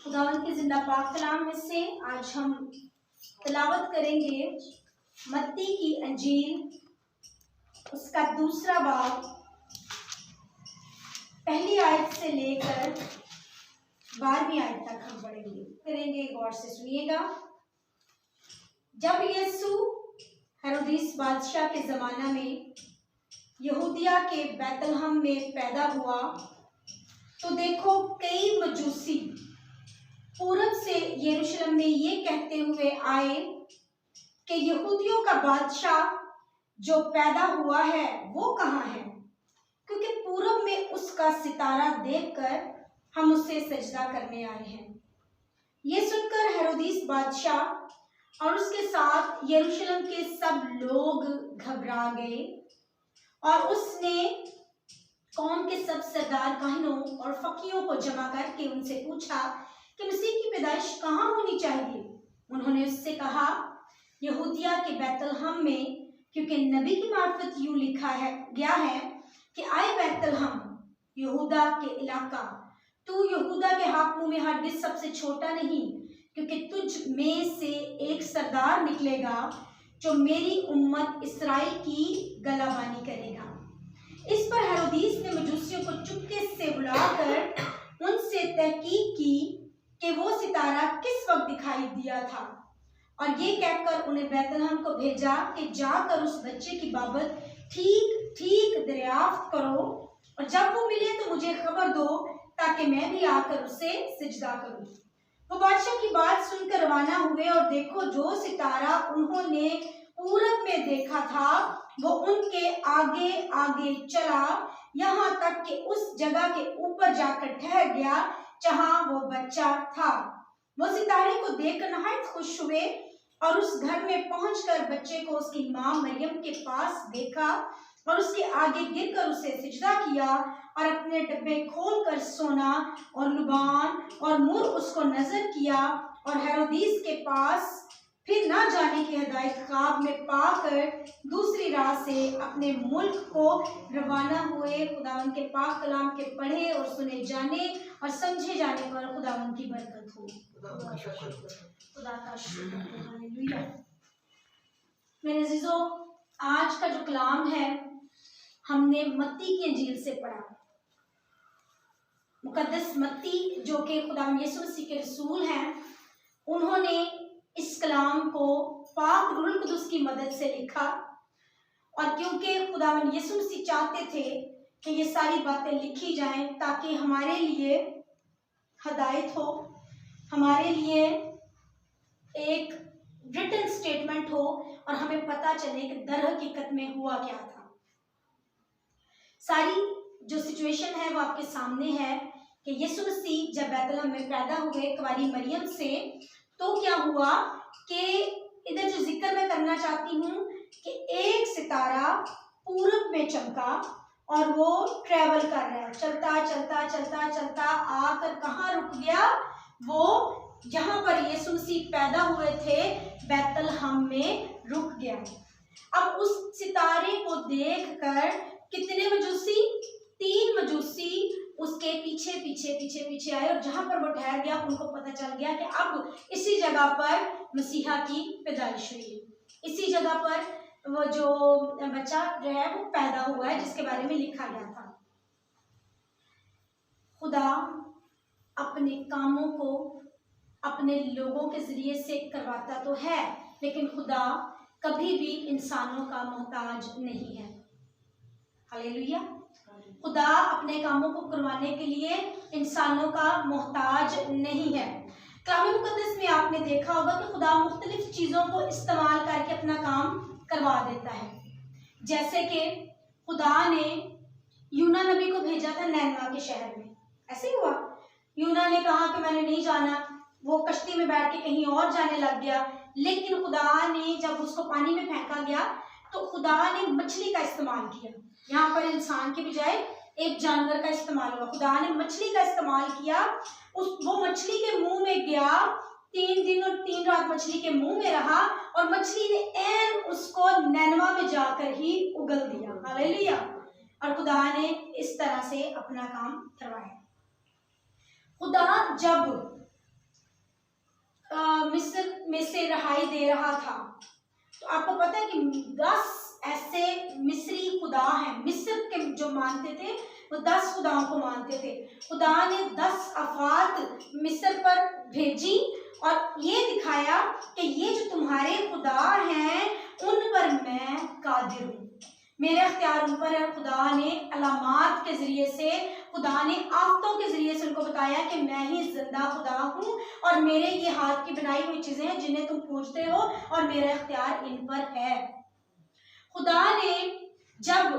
खुदावंद के जिंदा पाक कलाम में से आज हम तिलावत करेंगे मत्ती की अंजील, उसका दूसरा बाब, पहली आयत से लेकर 12वीं आयत तक हम करेंगे। गौर से सुनिएगा। जब यीशु हेरोदिस बादशाह के ज़माना में यहूदिया के बैतलहम में पैदा हुआ तो देखो कई मजूसी पूरब से यरूशलेम में ये कहते हुए आए कि यहूदियों का बादशाह जो पैदा हुआ है वो कहाँ है, क्योंकि पूरब में उसका सितारा देखकर हम उससे सजदा करने आए हैं। ये सुनकर हेरोदिस बादशाह और उसके साथ यरूशलेम के सब लोग घबरा गए और उसने कौम के सब सरदार काहिनों और फकीरों को जमा करके उनसे पूछा कि मसीह की पैदाइश कहाँ होनी चाहिए। उन्होंने उससे कहा, यहूदिया के बैतलहम में, क्योंकि नबी की मार्फत यूं लिखा है गया है कि आए बैतलहम यहूदा के इलाका, तू यहूदा के हाकिमों में हरगिज़ सबसे छोटा नहीं, क्योंकि तुझ में से एक सरदार निकलेगा जो मेरी उम्मत इस्राएल की गलाबानी करेगा। इस पर हेरोदिस ने मजूसियों को चुपके से बुलाकर उनसे तहकीक की कि वो सितारा किस वक्त दिखाई दिया था, और ये कहकर उन्हें बैतलहम को भेजा कि जाकर उस बच्चे की बाबत ठीक ठीक दरियाफ्त करो, और जब वो मिले तो मुझे खबर दो ताकि मैं भी आकर उसे सिजदा करूं। वो बादशाह की बात सुनकर रवाना हुए और देखो जो सितारा उन्होंने पूरब में देखा था वो उनके आगे आगे चला, यहाँ तक कि उस जगह के ऊपर जाकर ठहर गया जहाँ वो बच्चा था। वो सितारे को देखकर नहायत खुश हुए और उस घर में पहुंचकर बच्चे को उसकी माँ मरियम के पास देखा और उसके आगे गिरकर उसे सिजदा किया और अपने डब्बे खोलकर सोना और लुबान और मुर उसको नजर किया, और हेरोदिस के पास फिर ना जाने की हिदायत ख्वाब में पाकर दूसरी राह से अपने मुल्क को रवाना हुए। खुदावंद के पाक कलाम के पढ़े और सुने जाने और समझे जाने पर खुदावंद की बरकत हो। खुदा का शुक्र। हालेलुया। मेरे अजीजों, आज का जो कलाम है हमने मत्ती की अंजील से पढ़ा। मुकद्दस मत्ती जो कि खुदावंद यीशु मसीह के रसूल हैं, उन्होंने इस कलाम को पाक रूहुल कुदुस की मदद से लिखा, और क्योंकि खुदावंद यीशु मसीह चाहते थे कि ये सारी बातें लिखी जाएं ताकि हमारे लिए हदायत हो, हमारे लिए एक रिटन स्टेटमेंट हो और हमें पता चले कि दर हकीकत में हुआ क्या था। सारी जो सिचुएशन है वो आपके सामने है कि यीशु मसीह जब बैतलहम में पैदा हुए कुंवारी मरियम से, तो क्या हुआ कि इधर जो जिक्र मैं करना चाहती हूँ कि एक सितारा पूरब में चमका और वो ट्रेवल कर रहा है, चलता चलता चलता चलता आकर कहाँ रुक गया, वो जहाँ पर यीशु मसीह पैदा हुए थे बैतलहम में रुक गया। अब उस सितारे को देखकर कितने मजूसी, 3 मजूसी उसके पीछे पीछे पीछे पीछे आए, और जहां पर वो ठहर गया उनको पता चल गया कि अब इसी जगह पर मसीहा की पैदाइश हुई है, इसी जगह पर वो जो बच्चा जो है वो पैदा हुआ है जिसके बारे में लिखा गया था। खुदा अपने कामों को अपने लोगों के जरिए से करवाता तो है, लेकिन खुदा कभी भी इंसानों का मोहताज नहीं है। हालेलुया। खुदा अपने कामों को करवाने के लिए इंसानों का मोहताज नहीं है। कलाम मुकद्दस में आपने देखा होगा कि खुदा मुख्तलिफ चीज़ों को इस्तेमाल करके अपना काम करवा देता है। जैसे कि खुदा ने यूना नबी को भेजा था नैनवा के शहर में, ऐसे ही हुआ। यूना ने कहा कि मैंने नहीं जाना, वो कश्ती में बैठ के कहीं और जाने लग गया, लेकिन खुदा ने जब उसको पानी में फेंका गया तो खुदा ने मछली का इस्तेमाल किया। यहाँ पर इंसान के बजाय एक जानवर का इस्तेमाल हुआ। खुदा ने मछली का इस्तेमाल किया, वो मछली के मुंह में गया, 3 दिन और 3 रात मछली के मुंह में रहा, और मछली ने ऐन उसको नैनवा में जाकर ही उगल दिया। हालेलुया। और खुदा ने इस तरह से अपना काम करवाया। खुदा जब मिस्र में से रहाई दे रहा था। तो आपको पता है कि 10 ऐसे मिस्री खुदा हैं, मिस्र के जो मानते थे वो 10 खुदाओं को मानते थे। खुदा ने 10 आफात मिस्र पर भेजी और ये दिखाया कि ये जो तुम्हारे खुदा हैं उन पर मैं कादिर हूँ, मेरे अख्तियार उन पर है। खुदा ने अलामात के जरिए से, खुदा ने आफतों के जरिए से उनको बताया कि मैं ही जिंदा खुदा हूँ और मेरे ये हाथ की बनाई हुई चीजें हैं जिन्हें तुम पूजते हो और मेरा अख्तियार इन पर है। खुदा ने जब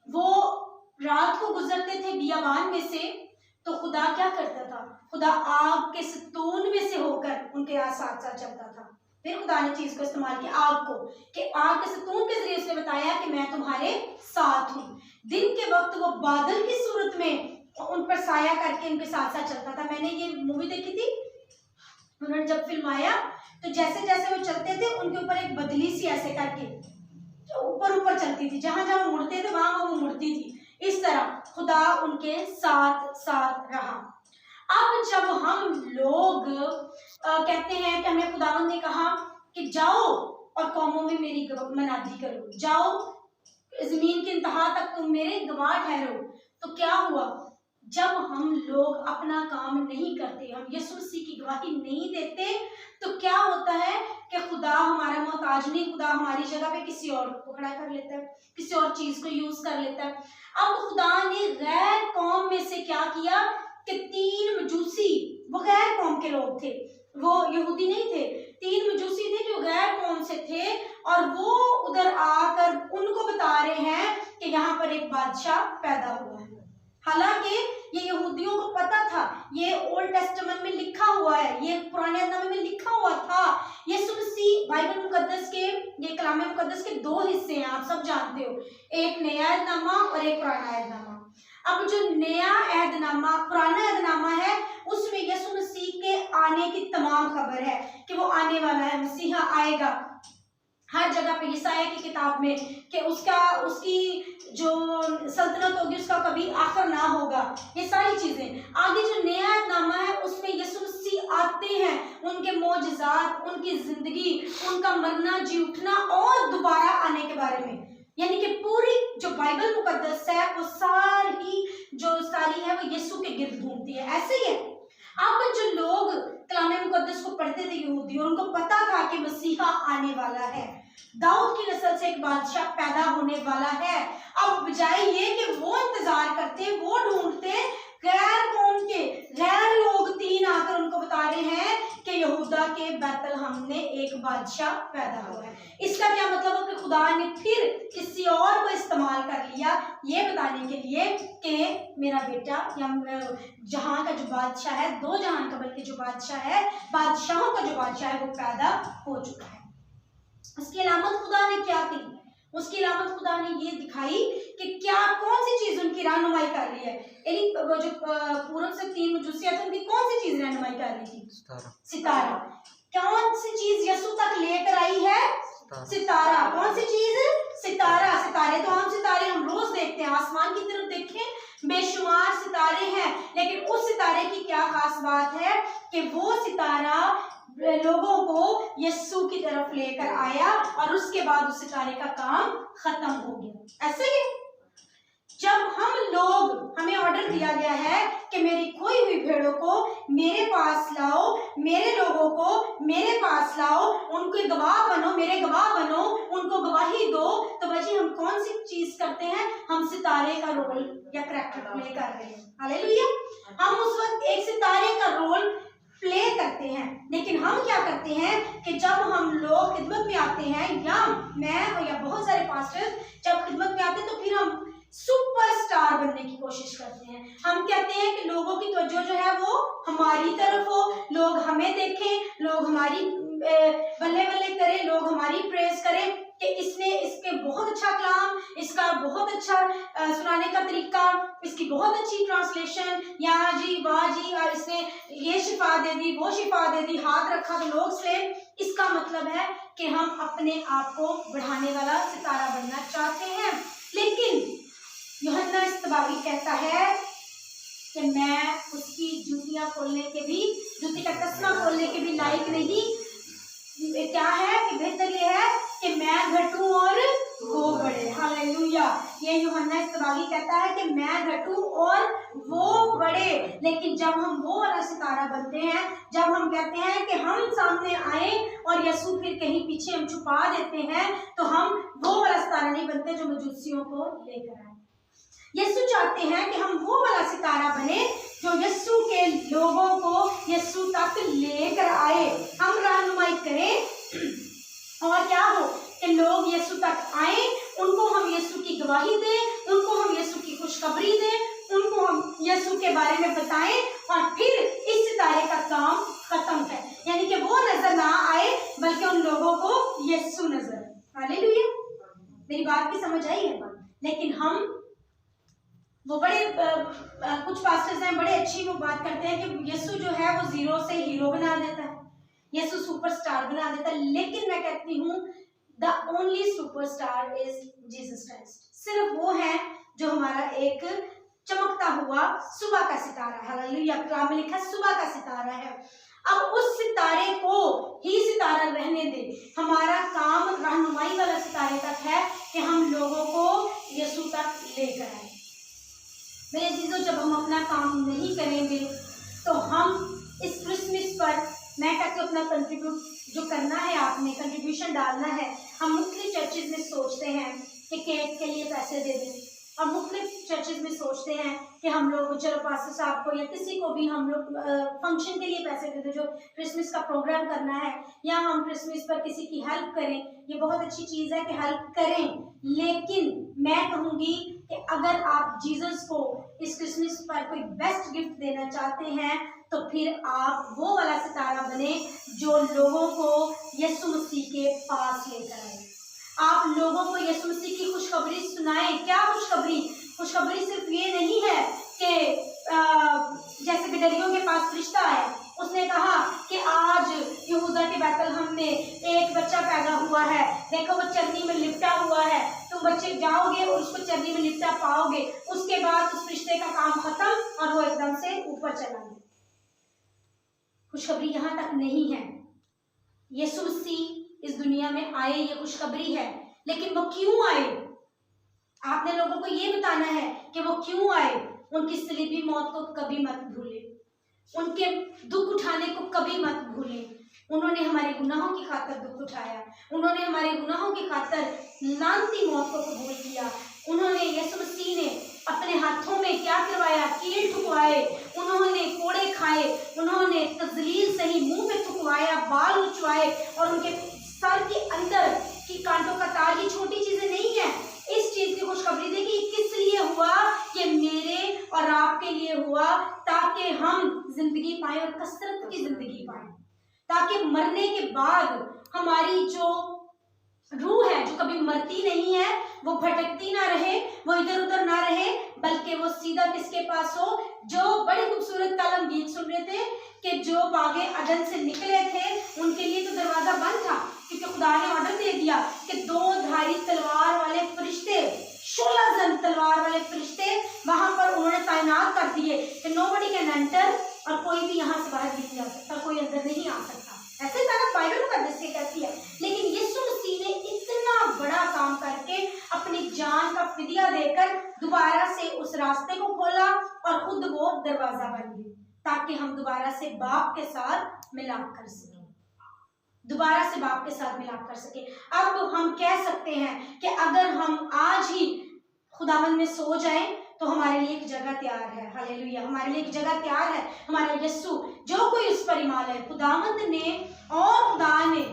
वो रात को गुजरते थे बियाबान में से, तो खुदा क्या करता था? खुदा आग के सतून में से होकर उनके साथ साथ चलता था। फिर खुदा ने चीज को इस्तेमाल किया, आग को, कि आग के सतून के जरिए उसने बताया कि मैं तुम्हारे साथ हूँ। दिन के वक्त वो बादल की सूरत में उन पर साया करके उनके साथ साथ चलता था। मैंने ये मूवी देखी थी, उन्होंने जब फिल्म आया तो जैसे जैसे वो चलते थे उनके ऊपर एक बदली सी ऐसे करके ऊपर ऊपर चलती थी, जहां जहां वो मुड़ते थे वहां वो मुड़ती थी। इस तरह खुदा उनके साथ साथ रहा। अब जब हम लोग कहते हैं कि हमें खुदावंद ने कहा कि जाओ और कौमों में मेरी मनादी करो, जाओ जमीन की इंतहा तक तुम मेरे गवाह ठहरो, तो क्या हुआ? जब हम लोग अपना काम नहीं करते, हम यीशु मसीह की गवाही नहीं देते, तो क्या होता है कि खुदा हमारा मोहताज नहीं, खुदा हमारी जगह पे किसी और को खड़ा कर लेता है, किसी और चीज को यूज कर लेता है। अब खुदा ने गैर कौम में से क्या किया कि 3 मजूसी, वो गैर कौम के लोग थे, वो यहूदी नहीं थे, 3 मजूसी थे जो गैर कौम से थे, और वो उधर आकर उनको बता रहे हैं कि यहाँ पर एक बादशाह पैदा हुआ है। हालांकि ये यहूदियों को पता था, ये ओल्ड टेस्टामेंट में लिखा हुआ है, ये पुराने नामे में लिखा हुआ था। यीशु मसीह बाइबल मुकद्दस के, ये कलाम मुकद्दस के 2 हिस्से हैं, आप सब जानते हो, एक नया अहदनामा और एक पुराना अहदनामा। अब जो नया अहदनामा, पुराना अहदनामा है, उसमें यीशु मसीह के आने की तमाम खबर है कि वो आने वाला है, मसीहा आएगा। हर जगह पे यसाया की किताब में कि उसकी जो सल्तनत होगी उसका कभी आखिर ना होगा, ये सारी चीजें। आगे जो नया नामा है उसमें यीशु मसीह आते हैं, उनके मौजज़ात, उनकी जिंदगी, उनका मरना जी उठना और दोबारा आने के बारे में, यानी कि पूरी जो बाइबल मुकद्दस है वो सारी है वो यीशु के गिर्द घूमती है। ऐसे ही है, अब जो लोग कलाम मुकद्दस को पढ़ते थे यहूदी, और उनको पता था कि मसीहा आने वाला है, दाऊद की नस्ल से एक बादशाह पैदा होने वाला है। अब बजाय ये कि वो इंतजार करते, वो ढूंढते, गैर कौम के गैर लोग 3 आकर उनको बता रहे हैं कि यहूदा के बैतलहम में एक बादशाह पैदा हुआ है। इसका क्या मतलब है कि खुदा ने फिर किसी और को इस्तेमाल कर लिया ये बताने के लिए कि मेरा बेटा या जहां का जो बादशाह है, 2 जहां का बल्कि जो बादशाह है, बादशाहों का जो बादशाह है वो पैदा हो चुका है। उसकी अलामत खुदा ने क्या की? उसकी अलामत खुदा ने ये दिखाई कि क्या कौन सी चीज उनकी रहनुमाई कर रही है। यानी जो पूरब से 3 मजूसिया थे उनकी कौन सी चीज रहनुमाई कर रही थी? सितारा। कौन सी चीज यीशु तक लेकर आई है? सितारा। कौन सी चीज? सितारा। सितारे तो हम सितारे हम रोज देखते हैं, आसमान की तरफ देखें बेशुमार सितारे हैं, लेकिन उस सितारे की क्या खास बात है कि वो सितारा लोगों को यीशु की तरफ लेकर आया और उसके बाद उस सितारे का काम खत्म हो गया। ऐसे ही जब हमें ऑर्डर दिया गया है कि मेरी खोई हुई भेड़ों को मेरे पास लाओ, मेरे लोगों को मेरे पास लाओ, उनके गवाह बनो, मेरे गवाह बनो, उनको गवाही दो, तो भाई हम कौन सी चीज करते हैं? हम सितारे का रोल या करैक्टर प्ले कर रहे हैं। हालेलुया। हम उस वक्त एक सितारे का रोल प्ले करते हैं, लेकिन हम क्या करते हैं कि जब हम लोग खिदमत में आते हैं, या मैं या बहुत सारे पास्टर्स जब खिदमत में आते हैं, तो फिर हम सुपरस्टार बनने की कोशिश करते हैं। हम कहते हैं कि लोगों की तवज्जो जो है वो हमारी तरफ हो, लोग हमें देखें, लोग हमारी बल्ले बल्ले करें, लोग हमारी प्रेज करें कि इसके बहुत अच्छा कलाम, इसका बहुत अच्छा सुनाने का तरीका, इसकी बहुत अच्छी ट्रांसलेशन, या जी वाह जी, और इसने ये शिफा दे दी, वो शिफा दे दी, हाथ रखा तो लोग से। इसका मतलब है कि हम अपने आप को बढ़ाने वाला सितारा बनना चाहते हैं, लेकिन यूहन्ना इस्तबारी कहता है कि मैं उसकी जूतियां खोलने के भी, जूती क्या तस्मा खोलने के भी लायक नहीं। क्या है कि बेहतर ये है कि मैं घटूं और वो बढ़े। हालेलुया। ये यूहन्ना इस्तबागी कहता है कि मैं घटूं और वो बढ़े। लेकिन जब हम वो वाला सितारा बनते हैं, जब हम कहते हैं कि हम सामने आए और यीशु फिर कहीं पीछे हम छुपा देते हैं, तो हम वो वाला सितारा नहीं बनते जो मजूसियों को लेकर आए। यीशु चाहते हैं कि हम वो वाला सितारा बने जो यीशु के लोगों को यीशु तक लेकर आए। हम रहनुमाई करें और क्या हो कि लोग यीशु तक आए, उनको हम यीशु की गवाही दें, उनको हम यीशु की खुशखबरी दें, उनको हम यीशु के बारे में बताएं और फिर इस सितारे का काम खत्म है। यानी कि वो नजर ना आए बल्कि उन लोगों को यीशु नजर। हालेलुया। मेरी बात भी समझ आई है? लेकिन हम वो बड़े कुछ पास्टर्स हैं, बड़े अच्छी वो बात करते हैं कि यीशु जो है वो जीरो से हीरो बना देता है, यीशु सुपरस्टार बना देता है। लेकिन मैं कहती हूँ the only superstar is Jesus Christ. सिर्फ वो है जो हमारा एक चमकता हुआ सुबह का सितारा है। हालेलुया। कलाम में लिखा सुबह का सितारा है। अब उस सितारे को ही सितारा रहने दे। हमारा काम रहनुमाई वाला सितारे तक है कि हम लोगों को यीशु तक लेकर आए। मेरे चीजों, जब हम अपना काम नहीं करेंगे तो हम इस क्रिसमस पर, मैं कहती हूँ अपना कंट्रीब्यूट जो करना है, आपने कंट्रीब्यूशन डालना है। हम मुख्तलिफ चर्चेज में सोचते हैं कि केक के लिए पैसे दे दें, और मुख्तलिफ चर्चेज में सोचते हैं कि हम लोग चलो पास्टर साहब को या किसी को भी हम लोग फंक्शन के लिए पैसे दे दें, जो क्रिसमस का प्रोग्राम करना है, या हम क्रिसमस पर किसी की हेल्प करें। ये बहुत अच्छी चीज़ है कि हेल्प करें, लेकिन मैं कहूँगी कि अगर आप जीसस को इस क्रिसमस पर कोई बेस्ट गिफ्ट देना चाहते हैं तो फिर आप वो वाला सितारा बने जो लोगों को यीशु मसीह के पास लेकर आए। आप लोगों को यीशु मसीह की खुशखबरी सुनाएं। क्या खुशखबरी? खुशखबरी सिर्फ ये नहीं है कि जैसे बिडरियों के पास फरिश्ता आया, उसने कहा कि आज यहूदा के बैतलहम में एक बच्चा पैदा हुआ है, देखो वो चरनी में लिपटा हुआ है, तुम बच्चे जाओगे और उसको चरनी में लिपटा पाओगे। उसके बाद उस फरिश्ते का काम खत्म और वो एकदम से ऊपर चला गया। खुशखबरी यहाँ तक नहीं है। यीशु मसीह इस दुनिया में आए, ये खुशखबरी है, लेकिन वो क्यों आए? आपने लोगों को ये बताना है कि वो क्यों आए। उनकी सलीबी मौत को कभी मत भूले, उनके दुख उठाने को कभी मत भूले। उन्होंने हमारे गुनाहों की खातिर दुख उठाया, उन्होंने हमारे गुनाहों की खातिर लानती मौत को कबूल किया। उन्होंने, यीशु मसीह ने अपने हाथों में क्या करवाया? कील ठुकवाए, उन्होंने कोड़े खाए, उन्होंने तजलील सही, मुंह पे थुकवाया, बाल उचवाए, और उनके सर के अंदर की कांटों का तार। ये छोटी चीजें नहीं है। इस चीज की खुशखबरी देखिए किस लिए हुआ? ये मेरे और आपके लिए हुआ, ताकि हम जिंदगी पाए और कसरत की जिंदगी पाए, ताकि मरने के बाद हमारी जो रूह है, जो कभी मरती नहीं है, वो भटकती ना रहे, वो इधर उधर ना रहे, बल्कि वो सीधा किसके पास हो? जो बड़े खूबसूरत कलम गीत सुन रहे थे कि जो बागे अदन से निकले थे, उनके लिए तो दरवाजा बंद था, क्योंकि खुदा ने ऑर्डर दे दिया कि 2 धारी तलवार वाले फरिश्ते, 16 जन तलवार वाले फरिश्ते वहां पर उन्होंने तैनात कर दिए कि नोबडी कैन एंटर, और कोई भी यहाँ से बाहर नहीं जा सकता, कोई अंदर नहीं आ सकता। ऐसे सारा बाइबल का दृश्य कहती है। लेकिन यीशु मसीह ने इतना बड़ा काम करके अपनी जान का फिदिया देकर दोबारा से उस रास्ते को खोला और खुद वो दरवाजा बन गए, ताकि हम दोबारा से बाप के साथ मिलाप कर सके, दोबारा से बाप के साथ मिलाप कर सके। अब हम कह सकते हैं कि अगर हम आज ही खुदावंद में सो जाएं तो हमारे लिए एक जगह तैयार है। हालेलुया। हमारे लिए एक जगह तैयार है। हमारा यीशु, जो कोई उस पर ईमान है, खुदावंद ने और खुदा ने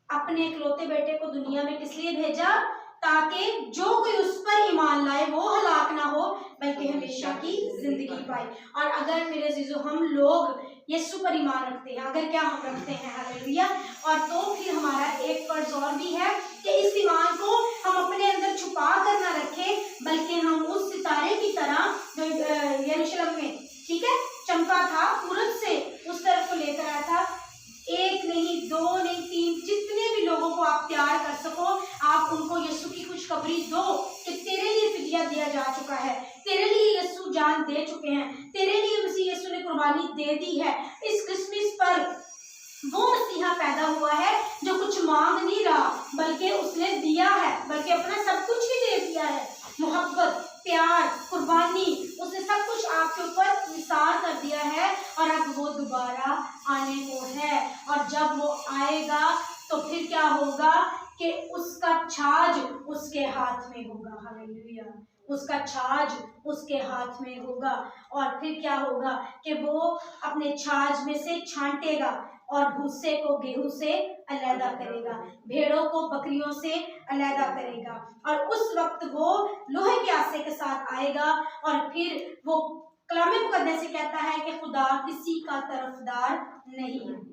अपने इकलौते बेटे को दुनिया में किस लिए भेजा? ताकि जो कोई उस पर ईमान लाए वो हलाक ना हो बल्कि हमेशा की जिंदगी पाए। और अगर मेरे अजीजों हम लोग यीशु पर ईमान रखते हैं, अगर क्या हम रखते हैं, हालेलुया, और तो फिर हमारा एक फर्ज और भी है कि इस ईमान को हम अपने अंदर छुपा कर ना रखें, बल्कि हम उस सितारे की तरह जो यरूशलेम में, ठीक है, चमका था, पूरब से उस तरफ को लेकर आया था, 1 नहीं 2 नहीं 3, जितने भी लोगों को आप तैयार कर सको, आप उनको यीशु की खुशखबरी दो कि तेरे लिए फिदिया दिया जा चुका है, तेरे लिए यीशु जान दे चुके हैं, तेरे लिए मसीह यीशु ने कुर्बानी दे दी है। इस क्रिसमस पर वो मसीहा पैदा हुआ है जो कुछ मांग नहीं रहा, बल्कि उसने दिया है, बल्कि अपना सब कुछ ही दे दिया है। मोहब्बत, प्यार, कुर्बानी, उसने सब कुछ आपके ऊपर निसार कर दिया है और अब वो दोबारा आने को है। और जब वो आएगा तो फिर क्या होगा कि उसका छाज उसके हाथ में होगा। हालेलुया। उसका छाज उसके हाथ में होगा और फिर क्या होगा कि वो अपने छाज में से छांटेगा और भूसे को गेहूं से अलहदा करेगा, भेड़ों को बकरियों से अलहदा करेगा। और उस वक्त वो लोहे के आसे के साथ आएगा और फिर वो कलामे मुकद्दस से कहता है कि खुदा किसी का तरफदार नहीं है।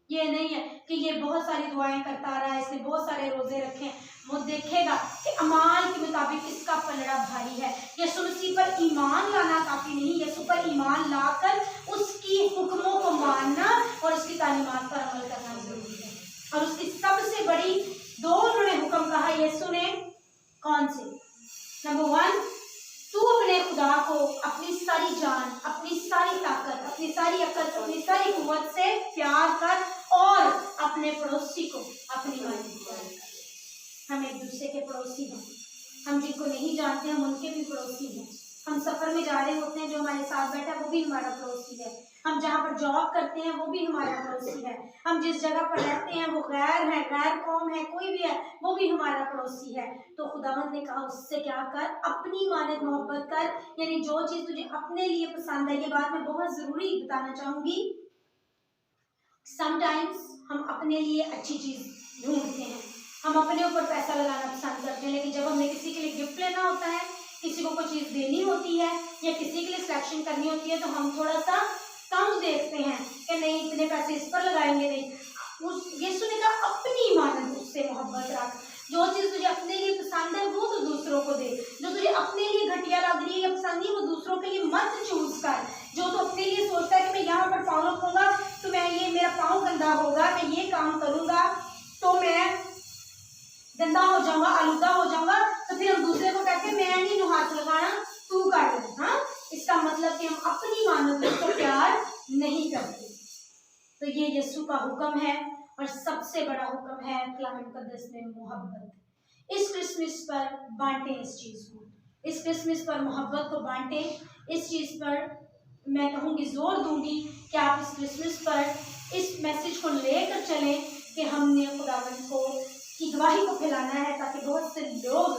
ये नहीं है कि ये बहुत सारी दुआएं करता रहा है, इसने बहुत सारे रोजे रखे, वो देखेगा कि अमाल के मुताबिक इसका पलड़ा भारी है। यीशु मसीह पर ईमान लाना काफी नहीं, यीशु पर ईमान लाकर उसकी हुक्मों को मानना और उसकी तालीमात पर अमल करना जरूरी है। और उसकी सबसे बड़ी दो उन्होंने हुक्म कहा यीशु ने, कौन से? नंबर 1, तू अपने खुदा को अपनी सारी जान, अपनी सारी ताकत, अपनी सारी अकल, अपनी सारी कुव्वत से प्यार कर और अपने पड़ोसी को अपनी मानी प्यार कर। हम एक दूसरे के पड़ोसी हैं, हम जिनको नहीं जानते हम उनके भी पड़ोसी हैं। हम सफर में जा रहे होते हैं, जो हमारे साथ बैठा है वो भी हमारा पड़ोसी है। हम जहाँ पर जॉब करते हैं वो भी हमारा पड़ोसी है। हम जिस जगह पर रहते हैं वो गैर है, गैर कौम है, कोई भी है, वो भी हमारा पड़ोसी है। तो खुदावंद ने कहा उससे क्या कर, अपनी मानद मोहब्बत कर, यानी जो चीज तुझे अपने लिए पसंद है। ये बात मैं बहुत जरूरी बताना चाहूंगी। समटाइम्स हम अपने लिए अच्छी चीज ढूंढते हैं, हम अपने ऊपर पैसा लगाना पसंद करते हैं, लेकिन जब हमने किसी के लिए गिफ्ट लेना होता है, किसी को कोई चीज देनी होती है या किसी के लिए सिलेक्शन करनी होती है, तो हम थोड़ा सा कम देखते हैं कि नहीं इतने पैसे इस पर लगाएंगे। नहीं, उस यीशु ने कहा अपनी मानद उससे मोहब्बत रख। जो चीज तुझे अपने लिए पसंद है वो तो दूसरों को दे, जो तुझे अपने लिए घटिया लग रही है या पसंद नहीं वो दूसरों के लिए मत चूज कर। जो तो अपने लिए सोचता है कि मैं यहाँ पर पाँव रखूंगा तो मैं ये मेरा पाँव गंदा होगा, मैं ये काम करूंगा तो मैं गंदा हो जाऊंगा, आलूदा हो जाऊंगा, तो फिर हम दूसरे को कहते हैं मैं नहीं हाथ लगाना, तू कर ले। हाँ, इसका मतलब कि हम अपनी मानव को प्यार नहीं करते। तो ये यीशु का हुक्म है और सबसे बड़ा हुक्म है कलाम मुकद्दस में मोहब्बत। इस क्रिसमस पर बांटे इस चीज को, इस क्रिसमस पर मोहब्बत को बांटे। इस चीज पर मैं कहूँगी, जोर दूंगी कि आप इस क्रिसमस पर इस मैसेज को लेकर चलें कि हमने खुदावंद को की गवाही को फैलाना है ताकि बहुत से लोग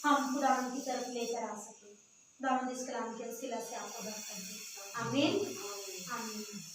हम खुदावंद की तरफ लेकर आ सकें। खुदावंद इस कलाम के वसीला से आपको बरकत दे। आमीन आमीन।